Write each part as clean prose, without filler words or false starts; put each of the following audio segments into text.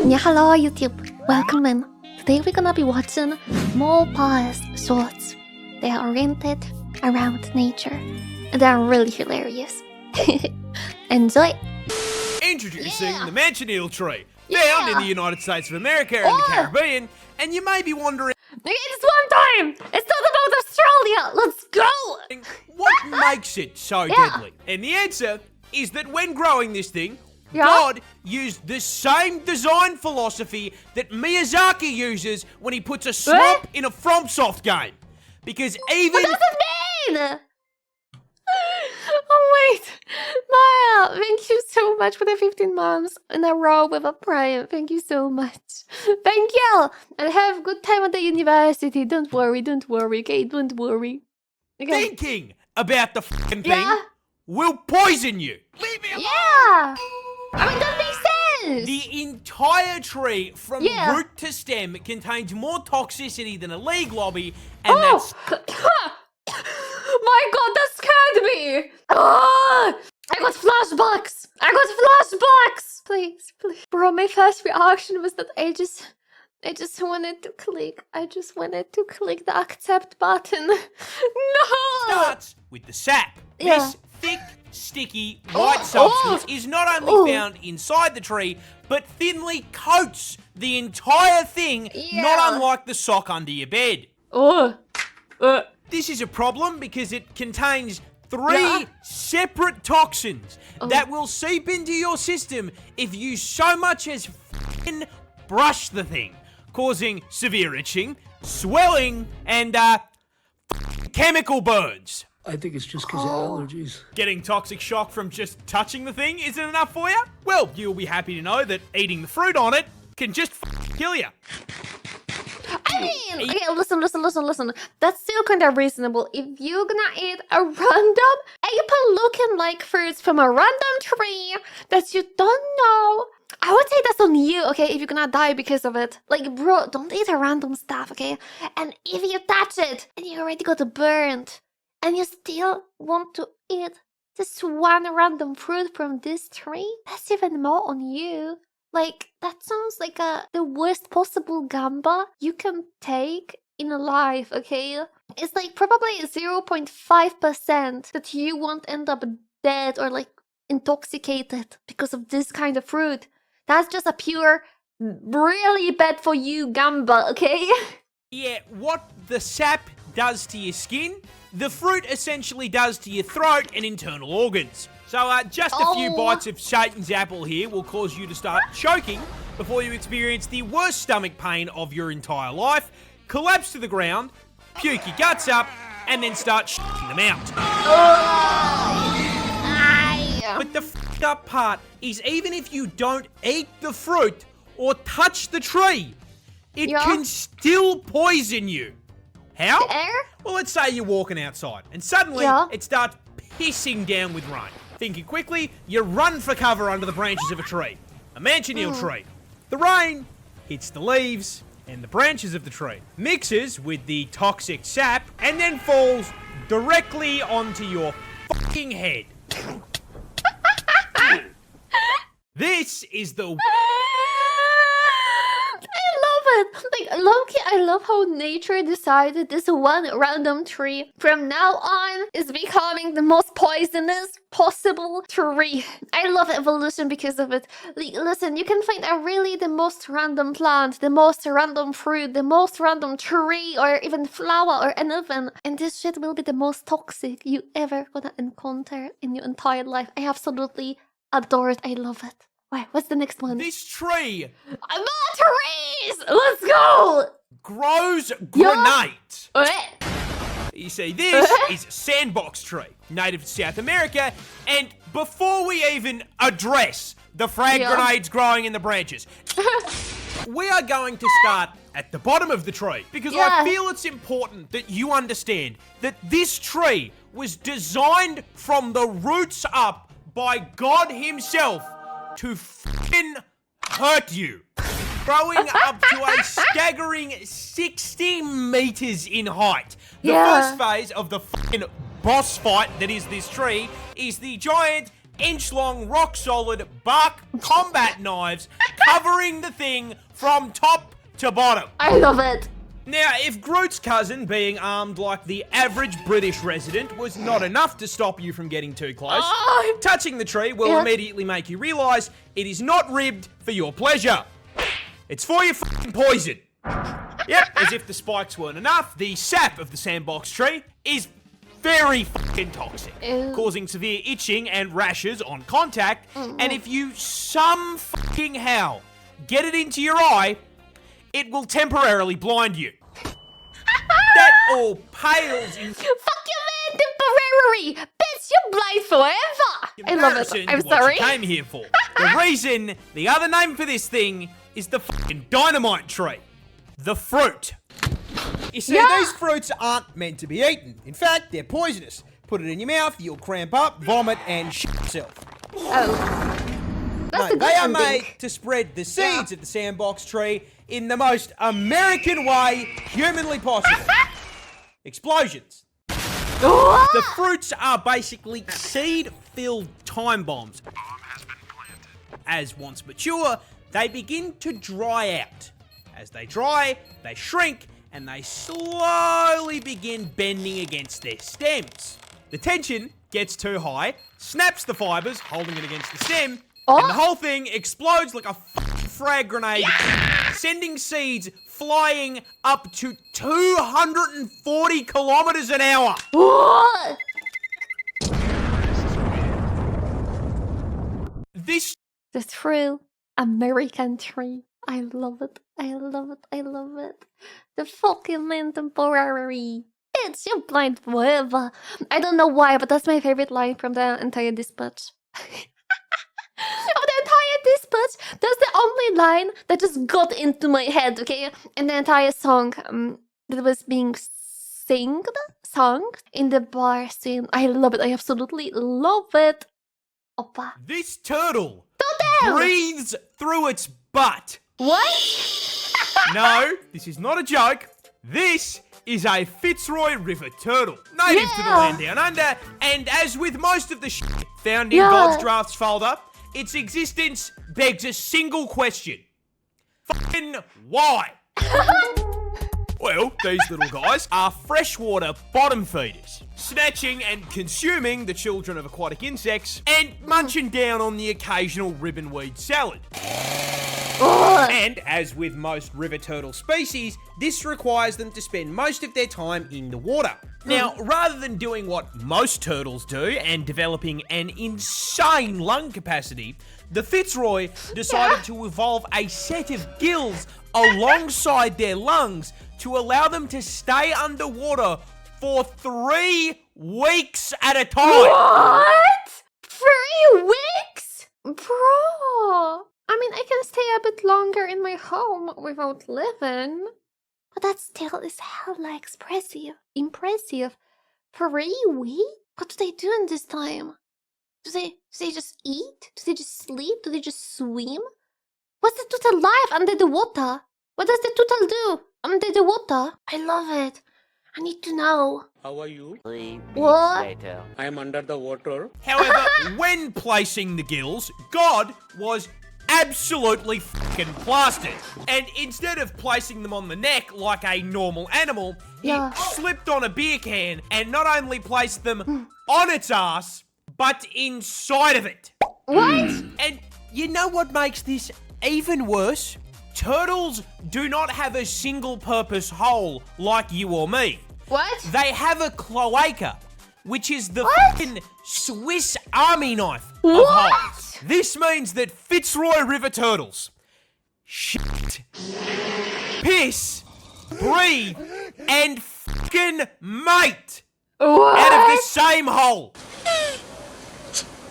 Yeah, hello YouTube, welcome in. Today we're gonna be watching MoreParz shorts. They are oriented around nature and they are really hilarious. Enjoy! Introducing the mansion eel tree, found in the United States of America and the Caribbean, and you may be wondering, It's one time! It's not about Australia! Let's go! what makes it so deadly? And the answer is that when growing this thing, God used the same design philosophy that Miyazaki uses when he puts a swamp in a FromSoft game. Because even... What does it mean? Oh wait, Maya, thank you so much for the 15 months in a row with a prime. Thank you so much. Thank you. And have a good time at the university. Don't worry, okay? Don't worry. Okay. Thinking about the f***ing thing will poison you. Leave me alone. Yeah. I mean, that makes sense. The entire tree, from root to stem, contains more toxicity than a league lobby, and that's... My god, that scared me! I got flashbacks! Please. Bro, my first reaction was that I just wanted to click. I just wanted to click the accept button. No! Starts with the sap. This thick, sticky, white substance is not only found inside the tree, but thinly coats the entire thing, not unlike the sock under your bed. This is a problem because it contains 3 separate toxins that will seep into your system if you so much as f***ing brush the thing, causing severe itching, swelling, and chemical burns. I think it's just because of allergies. Getting toxic shock from just touching the thing isn't enough for you? Well, you'll be happy to know that eating the fruit on it can just kill you. I mean, okay, listen. That's still kind of reasonable. If you're gonna eat a random apple-looking like fruits from a random tree that you don't know, I would say that's on you, okay, if you're gonna die because of it. Like, bro, don't eat a random stuff, okay? And if you touch it and you already got burned and you still want to eat just one random fruit from this tree, that's even more on you. Like, that sounds like the worst possible gamba you can take in life, okay? It's like probably 0.5% that you won't end up dead or like intoxicated because of this kind of fruit. That's just a pure, really bad for you gamba, okay? Yeah, what the sap does to your skin, the fruit essentially does to your throat and internal organs. So just a few bites of Satan's apple here will cause you to start choking before you experience the worst stomach pain of your entire life, collapse to the ground, puke your guts up, and then start shitting them out. But the f***ed up part is even if you don't eat the fruit or touch the tree, it can still poison you. How? Well, let's say you're walking outside and suddenly it starts pissing down with rain. Thinking quickly, you run for cover under the branches of a tree. A mansion eel tree. The rain hits the leaves and the branches of the tree, mixes with the toxic sap, and then falls directly onto your fucking head. This is the... Like, Loki, I love how nature decided this one random tree from now on is becoming the most poisonous possible tree. I love evolution because of it. Like, listen, you can find the most random plant, the most random fruit, the most random tree, or even flower or anything. And this shit will be the most toxic you ever gonna encounter in your entire life. I absolutely adore it. I love it. Wait, what's the next one? This tree! More trees! Let's go! Grows granite. What? You see, this is a sandbox tree, native to South America, and before we even address the frag grenades growing in the branches, we are going to start at the bottom of the tree, because I feel it's important that you understand that this tree was designed from the roots up by God himself to f***ing hurt you. Growing up to a staggering 60 meters in height. The first phase of the f***ing boss fight that is this tree is the giant, inch-long, rock-solid bark combat knives covering the thing from top to bottom. I love it. Now, if Groot's cousin being armed like the average British resident was not enough to stop you from getting too close, Oh. touching the tree will immediately make you realise it is not ribbed for your pleasure. It's for your fucking poison. Yep, as if the spikes weren't enough, the sap of the sandbox tree is very fucking toxic, Ew. causing severe itching and rashes on contact, and if you some fucking how get it into your eye, it will temporarily blind you. That all pales in Fuck you, man, temporary. Bitch, you're blind forever. I love comparison it. I'm to what sorry. you came here for. The reason, the other name for this thing is the fucking dynamite tree. The fruit. You see, these fruits aren't meant to be eaten. In fact, they're poisonous. Put it in your mouth, you'll cramp up, vomit, and shit yourself. Oh. That's No, a good they are ending. made to spread the seeds of the sandbox tree in the most American way humanly possible. Explosions. What? The fruits are basically seed-filled time bombs. As once mature, they begin to dry out. As they dry, they shrink, and they slowly begin bending against their stems. The tension gets too high, snaps the fibers, holding it against the stem, and the whole thing explodes like a fucking frag grenade, sending seeds flying up to 240 kilometers an hour. What? This The true American tree. I love it. I love it. I love it. The fucking man temporary. Bitch, you're blind forever. I don't know why, but that's my favorite line from the entire dispatch. Of the entire dispatch, that's the only line that just got into my head, okay? And the entire song that was being sung in the bar scene. I love it. I absolutely love it. Oppa. This turtle Totem! breathes through its butt. What? No, this is not a joke. This is a Fitzroy River turtle, native to the Yeah. land down under, and as with most of the shit found in Yeah. God's Drafts folder, its existence begs a single question. Fucking why? Well, these little guys are freshwater bottom feeders, snatching and consuming the children of aquatic insects and munching down on the occasional ribbonweed salad. And as with most river turtle species, this requires them to spend most of their time in the water. Now, rather than doing what most turtles do and developing an insane lung capacity, the Fitzroy decided to evolve a set of gills alongside their lungs to allow them to stay underwater for 3 weeks at a time. What? 3 weeks? Bro. I mean, I can stay a bit longer in my home without living. But that still is hella impressive. 3 weeks? What do they do in this time? Do they just eat? Do they just sleep? Do they just swim? What's the turtle life under the water? What does the turtle do under the water? I love it. I need to know. How are you? 3 weeks What? later. I am under the water. However, when placing the gills, God was absolutely fucking plastered. And instead of placing them on the neck like a normal animal, he Yeah. slipped on a beer can and not only placed them on its ass, but inside of it. What? And you know what makes this even worse? Turtles do not have a single purpose hole like you or me. What? They have a cloaca, which is the What? fucking Swiss Army knife of What? holes. This means that Fitzroy River turtles shit, piss, breathe, and fucking mate What? out of the same hole.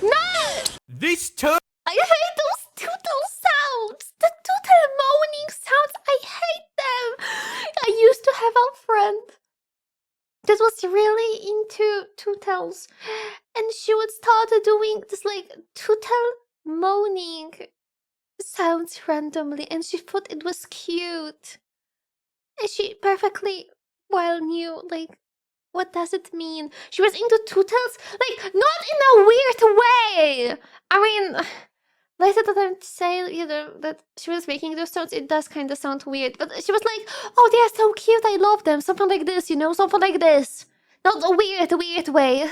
No! This turtle. I hate those turtle sounds! The turtle moaning sounds, I hate them! I used to have a friend that was really into turtles, and she would start doing this like turtle moaning sounds randomly, and she thought it was cute. And she perfectly well knew, like, what does it mean? She was into turtles, like, not in a weird way! I mean, later that I'm saying, that she was making those sounds, it does kind of sound weird. But she was like, "Oh, they are so cute. I love them." Something like this, something like this. Not a weird way.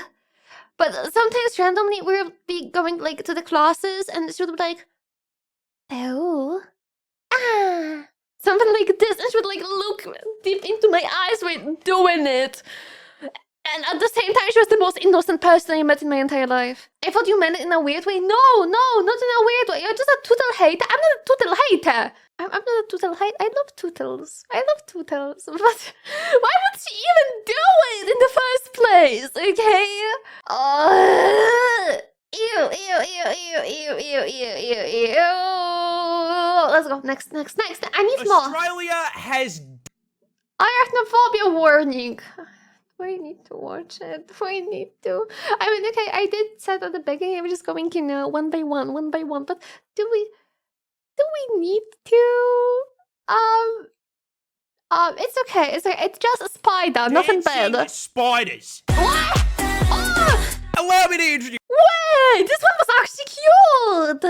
But sometimes randomly we'll be going like to the classes, and she would be like, "Oh, ah," something like this, and she would like look deep into my eyes while doing it. And at the same time, she was the most innocent person I met in my entire life. I thought you meant it in a weird way. No, not in a weird way. You're just a total hater. I'm not a total hater. I'm not a total hater. I love tootles. But why would she even do it in the first place? Okay? Ew. Let's go. Next. I need more. Australia has Arachnophobia warning. Do I need to watch it? Do I need to? I mean, okay, I did said at the beginning, I'm just going, one by one. But do we need to? It's okay. It's just a spider, nothing dancing bad. spiders. What? Oh! Allow me to introduce. Wait, this one was actually cute.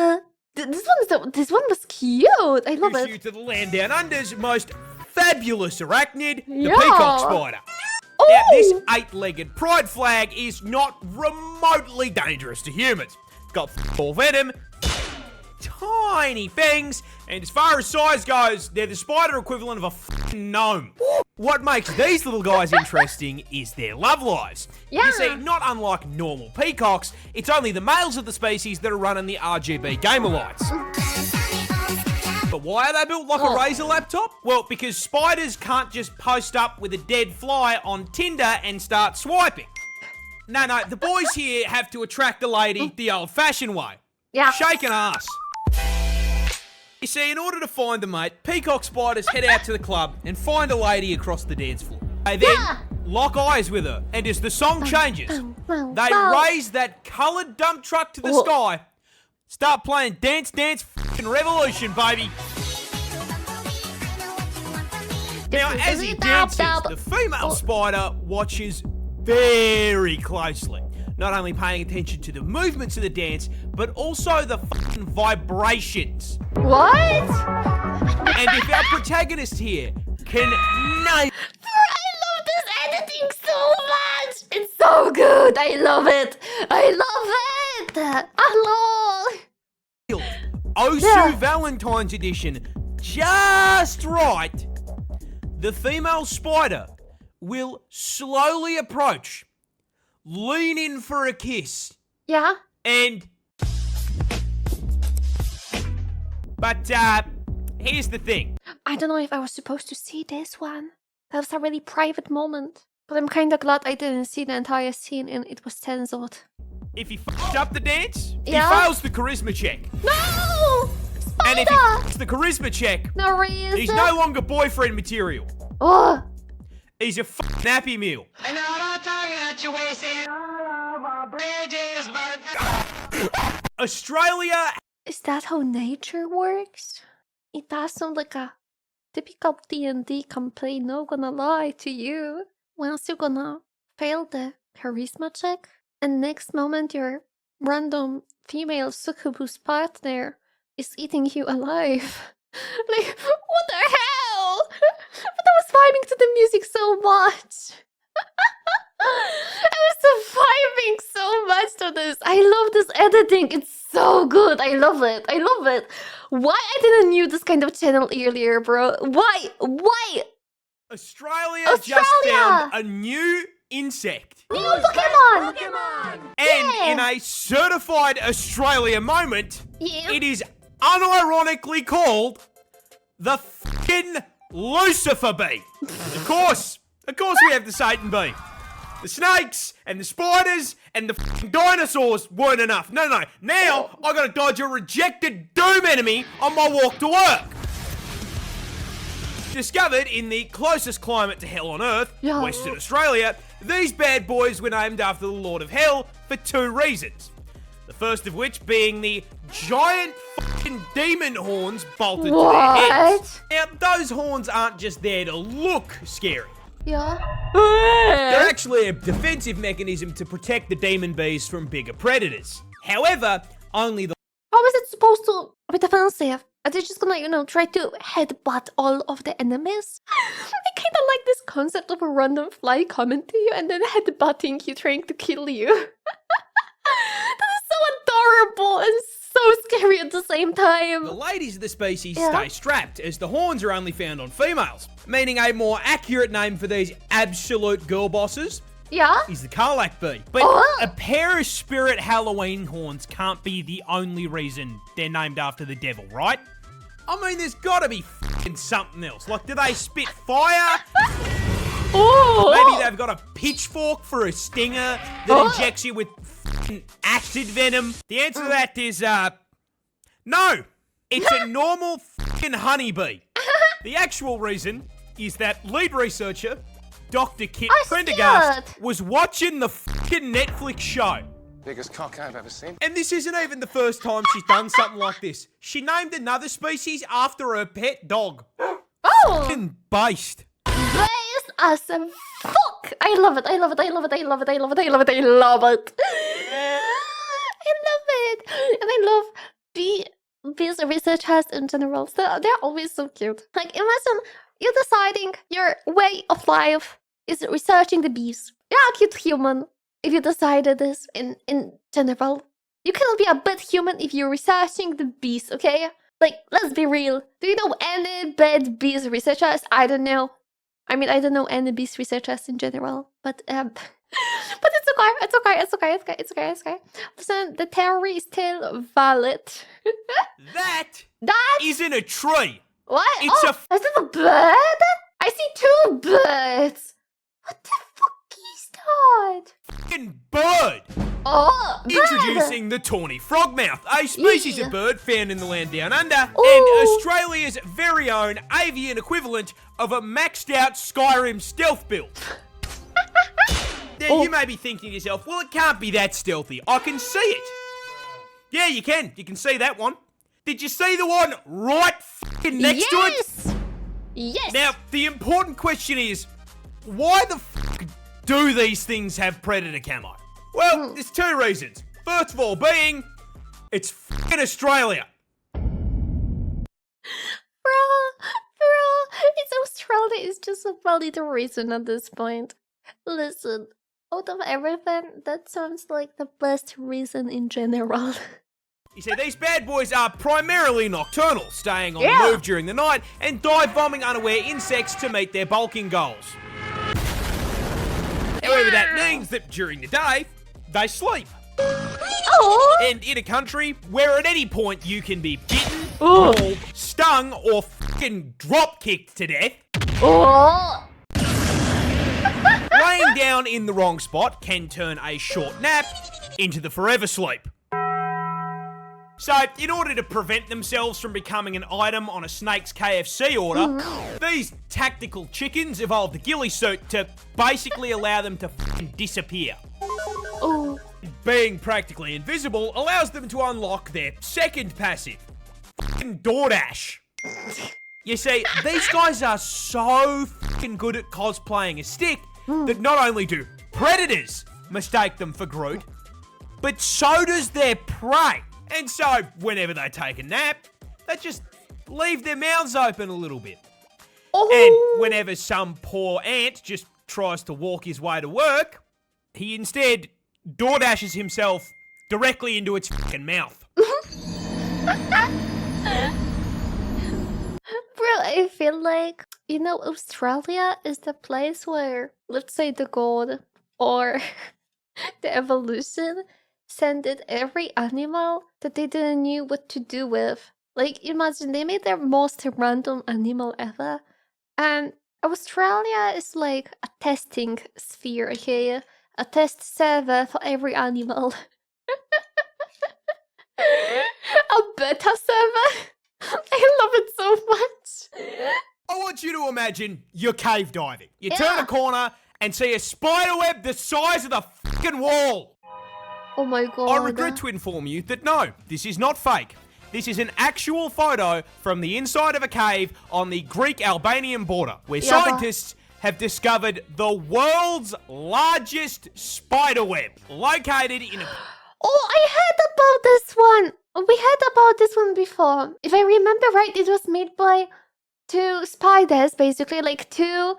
This one was cute. I love you it. to the land down under's most fabulous arachnid, the Yeah. peacock spider. Now, this 8-legged pride flag is not remotely dangerous to humans. It's got full venom, tiny fangs, and as far as size goes, they're the spider equivalent of a f***ing gnome. What makes these little guys interesting is their love lives. Yeah. You see, not unlike normal peacocks, it's only the males of the species that are running the RGB gamer lights. But why are they built like a Razer laptop? Well, because spiders can't just post up with a dead fly on Tinder and start swiping. No, the boys here have to attract a lady the old-fashioned way. Yeah. Shake an ass. You see, in order to find a mate, peacock spiders head out to the club and find a lady across the dance floor. They then lock eyes with her, and as the song changes, they raise that coloured dump truck to the sky, start playing Dance f***ing Revolution, baby. Now, as he dances, the female spider watches very closely. Not only paying attention to the movements of the dance, but also the f***ing vibrations. What? And if our protagonist here can nail... I love this editing so much. It's so good. I love it. Hello. Osu Valentine's Edition just right, the female spider will slowly approach, lean in for a kiss, Yeah. and... But, here's the thing. I don't know if I was supposed to see this one. That was a really private moment. But I'm kind of glad I didn't see the entire scene and it was censored. If he f***ed up the dance, Yeah? he fails the charisma check. No! Spider! And if he f***s the charisma check, No reason. he's no longer boyfriend material. Oh. He's a f***ing Happy Meal. Australia... Is that how nature works? It does sound like a typical D&D campaign, not gonna lie to you. Once you're gonna fail the charisma check, and next moment your random female succubus partner is eating you alive. Like, what the hell? But I was vibing to the music so much. I was vibing so much to this. I love this editing. It's so good. I love it. Why I didn't knew this kind of channel earlier, bro? Why? Australia just found a new insect. New Pokemon! And in a certified Australia moment, Yeah. it is unironically called the f***ing Lucifer bee. Of course we have the Satan bee. The snakes and the spiders and the f***ing dinosaurs weren't enough. No. Now I gotta dodge a rejected doom enemy on my walk to work. Discovered in the closest climate to hell on Earth, Yeah. Western Australia, these bad boys were named after the Lord of Hell for 2 reasons. The first of which being the giant f***ing demon horns bolted to their heads. Now, those horns aren't just there to look scary. Yeah. They're actually a defensive mechanism to protect the demon bees from bigger predators. However, only the How is it supposed to be defensive. Are they just gonna, try to headbutt all of the enemies? I kind of like this concept of a random fly coming to you and then headbutting you, trying to kill you. That is so adorable and so scary at the same time. The ladies of the species Yeah. stay strapped, as the horns are only found on females, meaning a more accurate name for these absolute girl bosses Yeah? is the Karlak bee. But Oh. a pair of spirit Halloween horns can't be the only reason they're named after the devil, right? I mean, there's gotta be f***ing something else. Like, do they spit fire? Oh! Maybe they've got a pitchfork for a stinger that Oh. injects you with f***ing acid venom. The answer to that is, no. It's a normal f***ing honeybee. The actual reason is that lead researcher, Dr. Kit I Prendergast, see it. was watching the f***ing Netflix show. Biggest cock I've ever seen. And this isn't even the first time she's done something like this. She named another species after her pet dog. Oh! F***ing based. Based as a fuck! I love it, I love it, I love it, I love it, I love it, I love it, I love it. I love it. And I love these researchers in general. So they're always so cute. Like, imagine you deciding your way of life is researching the bees. You're a cute human if you decided this in general. You cannot be a bad human if you're researching the bees, okay? Like, let's be real. Do you know any bad bees researchers? I don't know. I mean, I don't know any bees researchers in general, but but it's okay, it's okay, it's okay, it's okay, it's okay, it's okay. Listen, the theory is still valid. That That isn't a tree. what? It's oh, is it a bird? I see two birds. What the fuck is that? F***ing bird. Oh, bird. Introducing the tawny frogmouth, a species Yeah. of bird found in the land down under, and Ooh. Australia's very own avian equivalent of a maxed out Skyrim stealth build. Now, Oh. you may be thinking to yourself, well, it can't be that stealthy. I can see it. Yeah, you can. You can see that one. Did you see the one right f***ing next to it? Yes. Yes. Now, the important question is, why the f*** do these things have predator camo? Well, there's two reasons. First of all being, it's f***ing Australia. Bro, it's Australia is just a valid reason at this point. Listen, out of everything, that sounds like the best reason in general. You see, these bad boys are primarily nocturnal, staying on Yeah. the move during the night and dive bombing unaware insects to meet their bulking goals. However, that means that during the day, they sleep. Oh! And in a country where at any point you can be bitten, Oh. mauled, stung, or f***ing drop-kicked to death, Oh! laying down in the wrong spot can turn a short nap into the forever sleep. So, in order to prevent themselves from becoming an item on a snake's KFC order, these tactical chickens evolved the ghillie suit to basically allow them to f***ing disappear. Oh! Being practically invisible allows them to unlock their second passive, f***ing DoorDash. You see, these guys are so f***ing good at cosplaying a stick that not only do predators mistake them for Groot, but so does their prey. And so, whenever they take a nap, they just leave their mouths open a little bit. Oh! And whenever some poor ant just tries to walk his way to work, he instead DoorDashes himself directly into its fucking mouth. Bro, I feel like, Australia is the place where, let's say, the God or the evolution sent it every animal that they didn't knew what to do with. Like, imagine they made their most random animal ever. And Australia is like a testing sphere, okay? A test server for every animal. A beta server? I love it so much. I want you to imagine you're cave diving. You turn Yeah. a corner and see a spider web the size of the fucking wall. Oh my god. I regret to inform you that no, this is not fake. This is an actual photo from the inside of a cave on the Greek-Albanian border, where Yeah, but- scientists have discovered the world's largest spider web, located in a Oh, I heard about this one. We heard about this one before. If I remember right, it was made by two spiders, basically, like two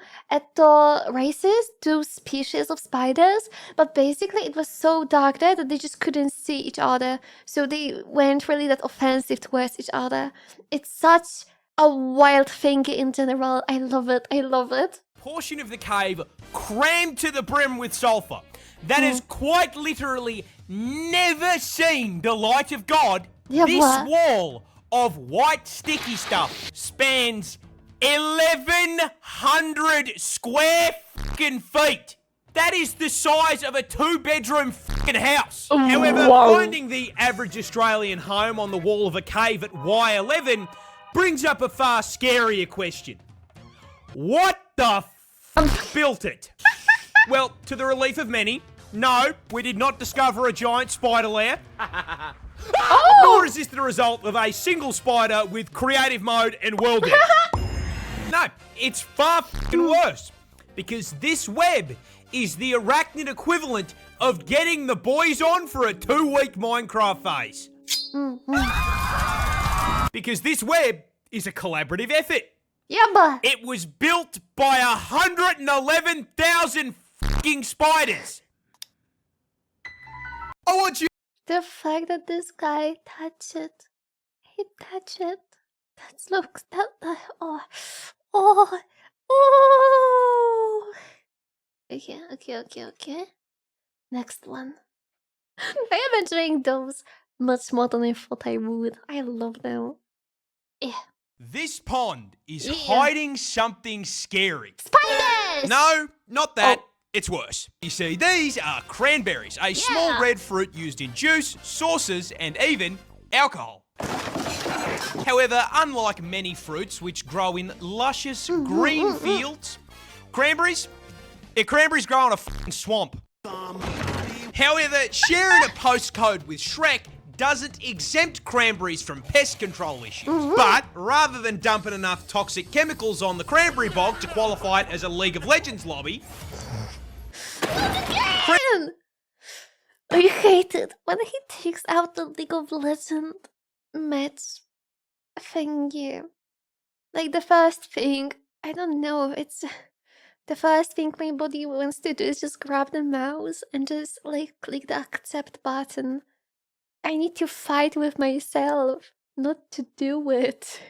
races, two species of spiders. But basically, it was so dark there that they just couldn't see each other. So they weren't really that offensive towards each other. It's such a wild thing in general. I love it. I love it. Portion of the cave crammed to the brim with sulfur that has quite literally never seen the light of God. Yeah, this what? wall of white sticky stuff spans 1,100 square fucking feet. That is the size of a 2-bedroom fucking house. However, finding the average Australian home on the wall of a cave at Y11 brings up a far scarier question. What the built it? Well, to the relief of many, no, we did not discover a giant spider lair. Nor is this the result of a single spider with creative mode and world edit. No, it's far fucking worse. Because this web is the arachnid equivalent of getting the boys on for a 2-week Minecraft phase. Because this web is a collaborative effort. Yeah, but It was built by 111,000 fucking spiders. I want you. the fact that this guy touched it, he touched it. That looks oh. Okay. Next one. I am enjoying those much more than I thought I would. I love them. Yeah. This pond is Yeah. hiding something scary. Spiders! No, not that. Oh. It's worse. You see, these are cranberries, a small red fruit used in juice, sauces, and even alcohol. However, unlike many fruits which grow in luscious green fields, cranberries grow in a fucking swamp. However, sharing a postcode with Shrek doesn't exempt cranberries from pest control issues. But rather than dumping enough toxic chemicals on the cranberry bog to qualify it as a League of Legends lobby, I hate it when he takes out the League of Legends match thingy. Like the first thing, I don't know, it's the first thing my body wants to do is just grab the mouse and just like click the accept button. I need to fight with myself not to do it.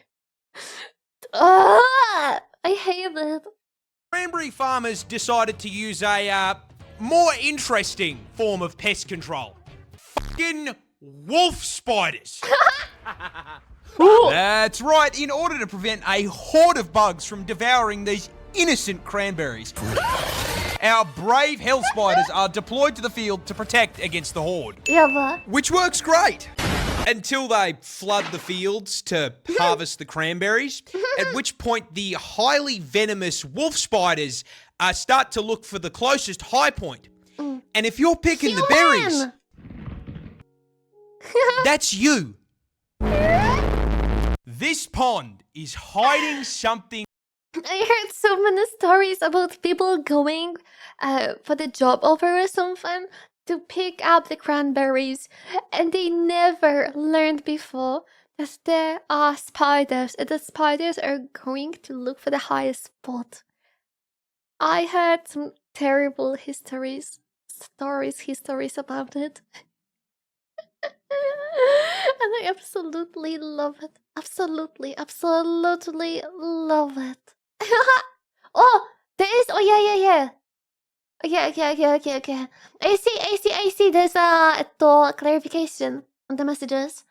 I hate it. cranberry farmers decided to use a more interesting form of pest control. Fucking wolf spiders. That's right, in order to prevent a horde of bugs from devouring these innocent cranberries, our brave hell spiders are deployed to the field to protect against the horde. Yeah, but Which works great. Until they flood the fields to harvest the cranberries, at which point the highly venomous wolf spiders start to look for the closest high point. And if you're picking the berries, that's you. This pond is hiding something. I heard so many stories about people going for the job offer or something to pick up the cranberries, and they never learned before that there are spiders, and the spiders are going to look for the highest spot. I heard some terrible histories about it. And I absolutely love it. Absolutely love it. Oh, there is. Oh, yeah. Okay. I see. There's a clarification on the messages.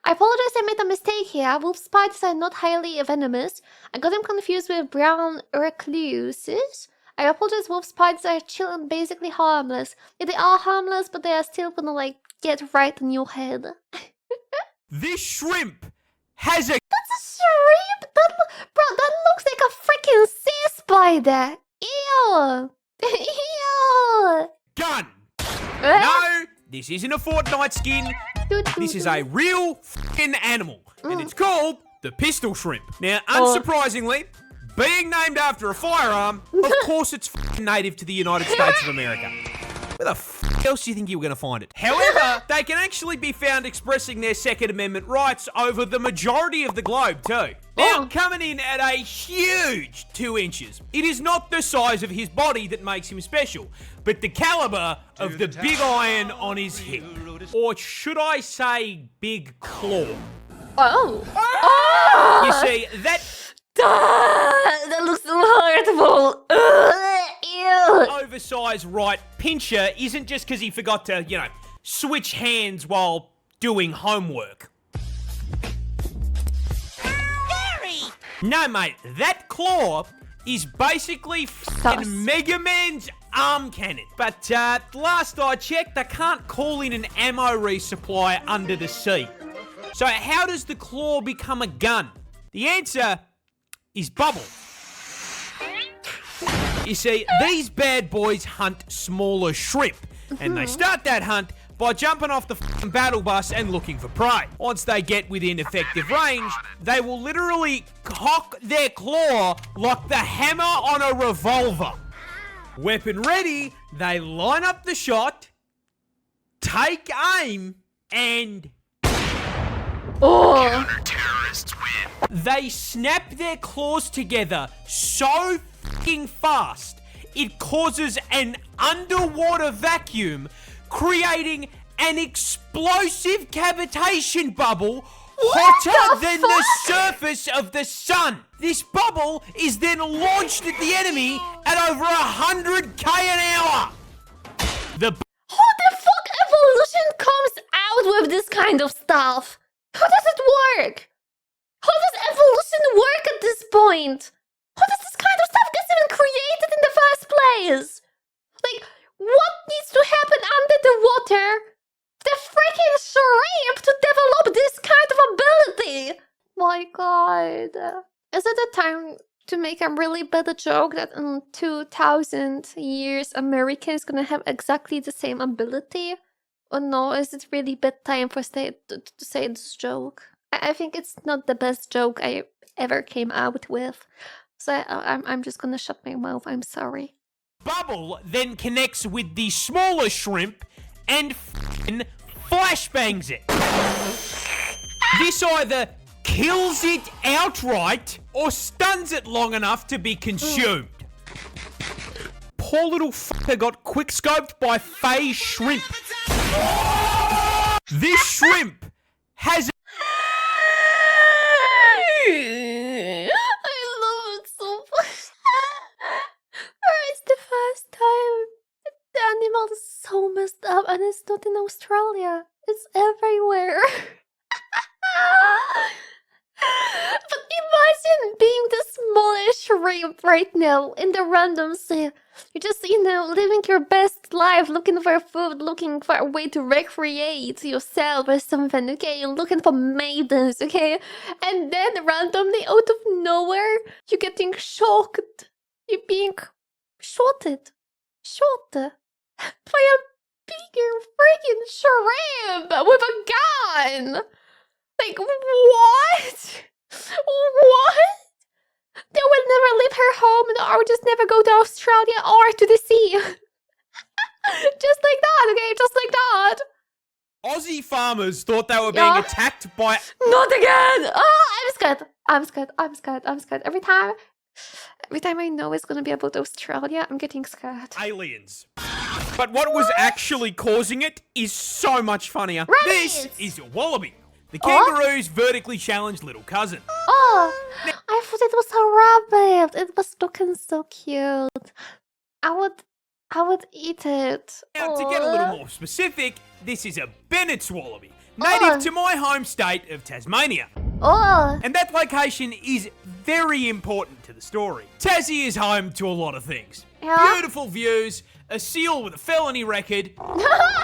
I apologize, I made a mistake here. Wolf spiders are not highly venomous. I got them confused with brown recluses. I apologize, wolf spiders are chill and basically harmless. Yeah, they are harmless, but they are still gonna, like, get right on your head. This shrimp has a. That's a shrimp? Bro, that looks like a freaking sea spider. Ew. Ew. gun. No, this isn't a Fortnite skin. This is a real fucking animal, and it's called the pistol shrimp. Now, unsurprisingly, being named after a firearm, of course it's fucking native to the United States of America. Where the fuck else do you think you were going to find it? However, they can actually be found expressing their Second Amendment rights over the majority of the globe, too. Now, coming in at a huge 2 inches, it is not the size of his body that makes him special, but the caliber of the big iron on his hip. Or should I say big claw? You see, that looks so hurtful. Ew. oversized right pincher isn't just because he forgot to, switch hands while doing homework. No, mate, that claw is basically fucking Mega Man's arm cannon. But last I checked, they can't call in an ammo resupply under the sea. So how does the claw become a gun? The answer is Bubble. You see, these bad boys hunt smaller shrimp, and they start that hunt by jumping off the f***ing battle bus and looking for prey. Once they get within effective range, they will literally cock their claw like the hammer on a revolver. Weapon ready, they line up the shot, take aim, and... They snap their claws together so f***ing fast, it causes an underwater vacuum, creating an explosive cavitation bubble hotter than the surface of the sun. This bubble is then launched at the enemy at over 100k an hour. How the fuck evolution comes out with this kind of stuff? How does it work? How does evolution work at this point? How does this kind of stuff get even created in the first place? Like, what needs to happen under the water? The freaking shrimp to develop this kind of ability! My god. Is it a time to make a really bad joke that in 2000 years America is gonna have exactly the same ability? Or no, is it really bad time for to say this joke? I think it's not the best joke I ever came out with. So I'm just gonna shut my mouth, I'm sorry. Bubble then connects with the smaller shrimp and f***ing flashbangs it. This either kills it outright or stuns it long enough to be consumed. Poor little fucker got quickscoped by Faye Shrimp. This shrimp has I love it so much. It's the first time the animal is so messed up, and it's not in Australia. It's everywhere. But imagine being the smallest shrimp right now in the random sea. You're just, living your best life, looking for food, looking for a way to recreate yourself or something, okay? You're looking for maidens, okay? And then randomly, out of nowhere, you're getting shocked. You're being shot by a bigger freaking shrimp with a gun. Like, what? What? They will never leave her home or just never go to Australia or to the sea. Just like that, okay? Just like that. Aussie farmers thought they were being attacked by... Not again! Oh, I'm scared. Every time I know it's gonna be about Australia, I'm getting scared. aliens. But what was actually causing it is so much funnier. Rabbits! This is Wallaby, the kangaroo's vertically challenged little cousin. Oh, I thought it was a rabbit. It was looking so cute. I would eat it. Now, to get a little more specific, this is a Bennett's wallaby, native to my home state of Tasmania. Oh. And that location is very important to the story. Tassie is home to a lot of things. Yeah. Beautiful views, a seal with a felony record,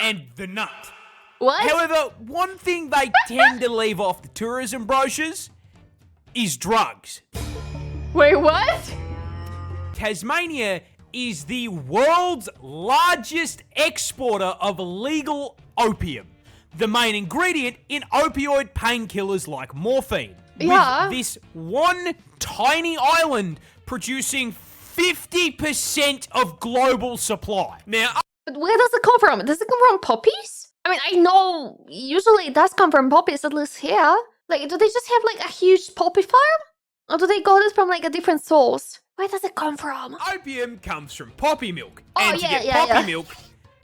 and the nut. What? However, one thing they tend to leave off the tourism brochures is drugs. Wait, what? Tasmania is the world's largest exporter of legal opium, the main ingredient in opioid painkillers like morphine. Yeah. With this one tiny island producing 50% of global supply. Now, But where does it come from? Does it come from puppies? I mean, I know usually it does come from puppies, at least here. Like, do they just have like a huge puppy farm? Or do they got it from like a different source? Where does it come from? Opium comes from poppy milk. Oh, and to yeah, get yeah, poppy yeah. milk,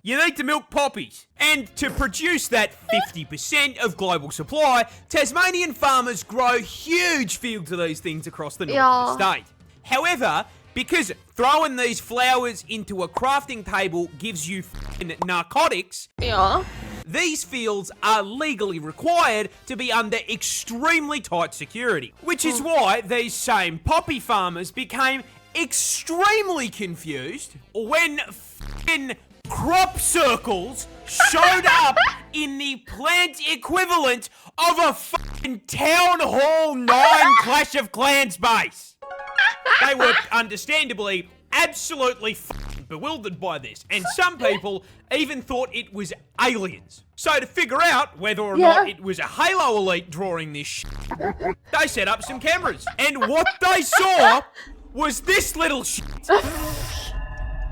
you need to milk poppies. And to produce that 50% of global supply, Tasmanian farmers grow huge fields of these things across the north of the state. However, because throwing these flowers into a crafting table gives you f***ing narcotics, Yeah. these fields are legally required to be under extremely tight security. Which is why these same poppy farmers became extremely confused when f***ing crop circles showed up in the plant equivalent of a f***ing Town Hall 9 Clash of Clans base. They were understandably absolutely f***ing bewildered by this, and some people even thought it was aliens. So to figure out whether or not it was a Halo Elite drawing this shit, they set up some cameras, and what they saw was this little shit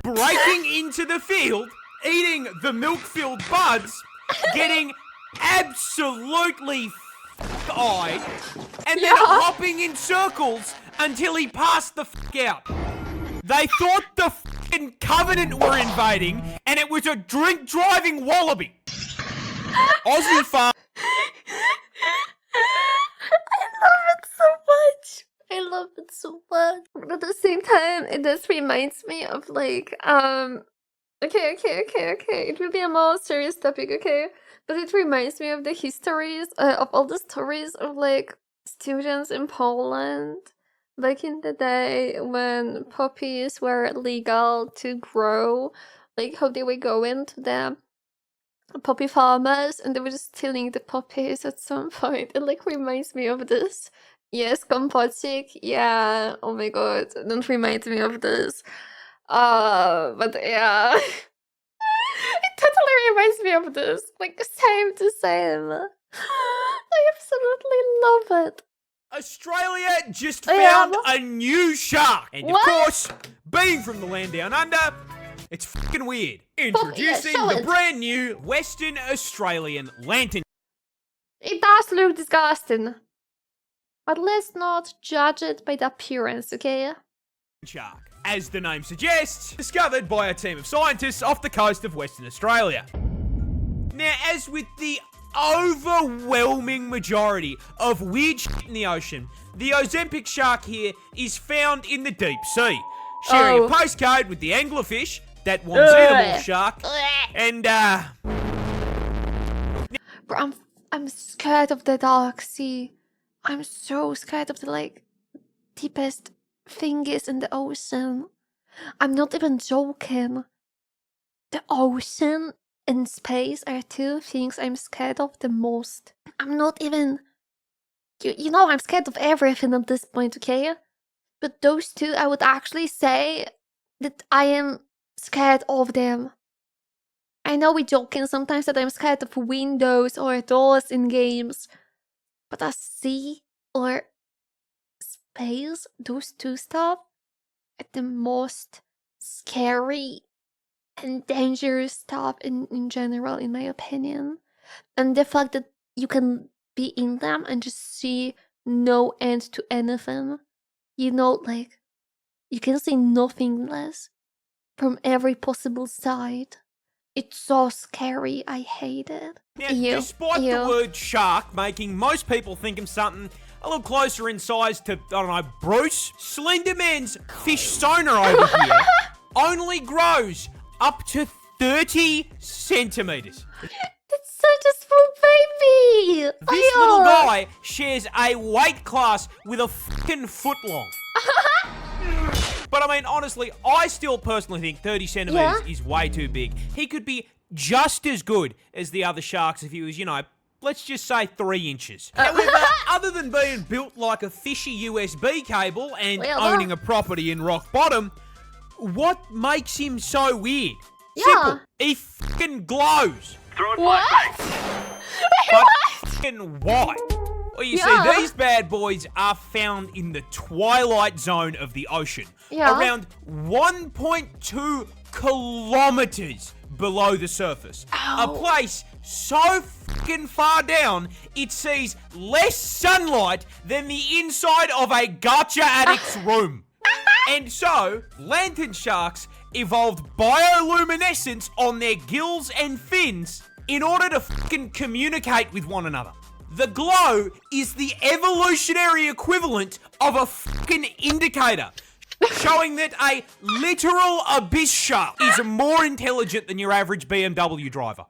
breaking into the field, eating the milk-filled buds, getting absolutely f***eyed, and then hopping in circles until he passed the f*** out. They thought the f***ing Covenant were invading, and it was a drink-driving wallaby. Aussie farm. I love it so much. But at the same time, it just reminds me of like, okay. It will be a more serious topic, okay? But it reminds me of the histories, of all the stories of like students in Poland back in the day when poppies were legal to grow, like how they were going to the poppy farmers and they were just stealing the poppies at some point. It like reminds me of this. Yes, Kompocik. Yeah. Oh my god. Don't remind me of this. But yeah. It totally reminds me of this. Like same to same. I absolutely love it. Australia just found a new shark. And What? of course, being from the land down under, it's fucking weird. Introducing show the it. brand new Western Australian lantern It does look disgusting. But let's not judge it by the appearance, okay? shark. As the name suggests, discovered by a team of scientists off the coast of Western Australia. Now, as with the overwhelming majority of weird shit in the ocean, the Ozempic shark here is found in the deep sea, sharing a postcode with the anglerfish, that one xenomorph shark, and Bro, I'm scared of the dark sea. I'm so scared of the like deepest thingies in the ocean. I'm not even joking. The ocean and space are two things I'm scared of the most. I'm not even. You know, I'm scared of everything at this point, okay? But those two, I would actually say that I am scared of them. I know we're joking sometimes that I'm scared of windows or doors in games, but a sea or space, those two stuff, are the most scary and dangerous stuff in general, in my opinion. And the fact that you can be in them and just see no end to anything. You know, like, you can see nothingness from every possible side. It's so scary. I hate it. now, despite the word shark making most people think of something a little closer in size to, I don't know, Bruce, Slenderman's fish sonar over here only grows up to 30 centimeters. It's such a small baby. This little guy shares a weight class with a fucking foot long. But I mean, honestly, I still personally think 30 centimeters is way too big. He could be just as good as the other sharks if he was, you know, let's just say 3 inches. However, other than being built like a fishy USB cable and owning a property in rock bottom, what makes him so weird? Simple. He fucking glows. What? But fucking white. Well, you see, these bad boys are found in the twilight zone of the ocean. Around 1.2 kilometers below the surface. Ow. A place so fucking far down, it sees less sunlight than the inside of a gacha addict's room. And so, lantern sharks evolved bioluminescence on their gills and fins in order to fucking communicate with one another. The glow is the evolutionary equivalent of a fucking indicator, showing that a literal abyss shark is more intelligent than your average BMW driver.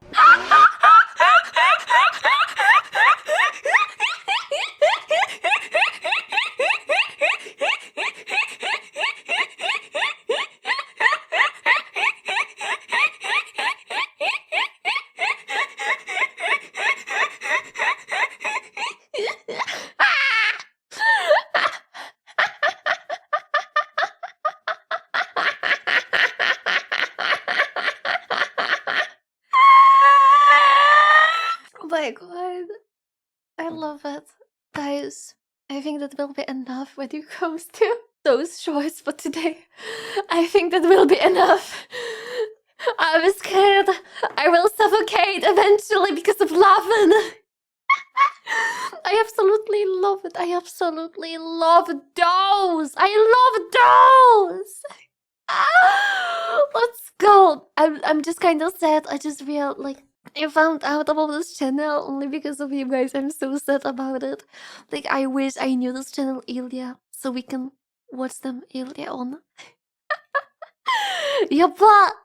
Oh my god. I love it. Guys, I think that will be enough when it comes to those shorts for today. I think that will be enough. I'm scared I will suffocate eventually because of laughing. I absolutely love it. I absolutely love those. I love those. Let's go. I'm just kind of sad. I just feel like I found out about this channel only because of you guys. I'm so sad about it. Like, I wish I knew this channel earlier so we can watch them earlier on. Yoppa!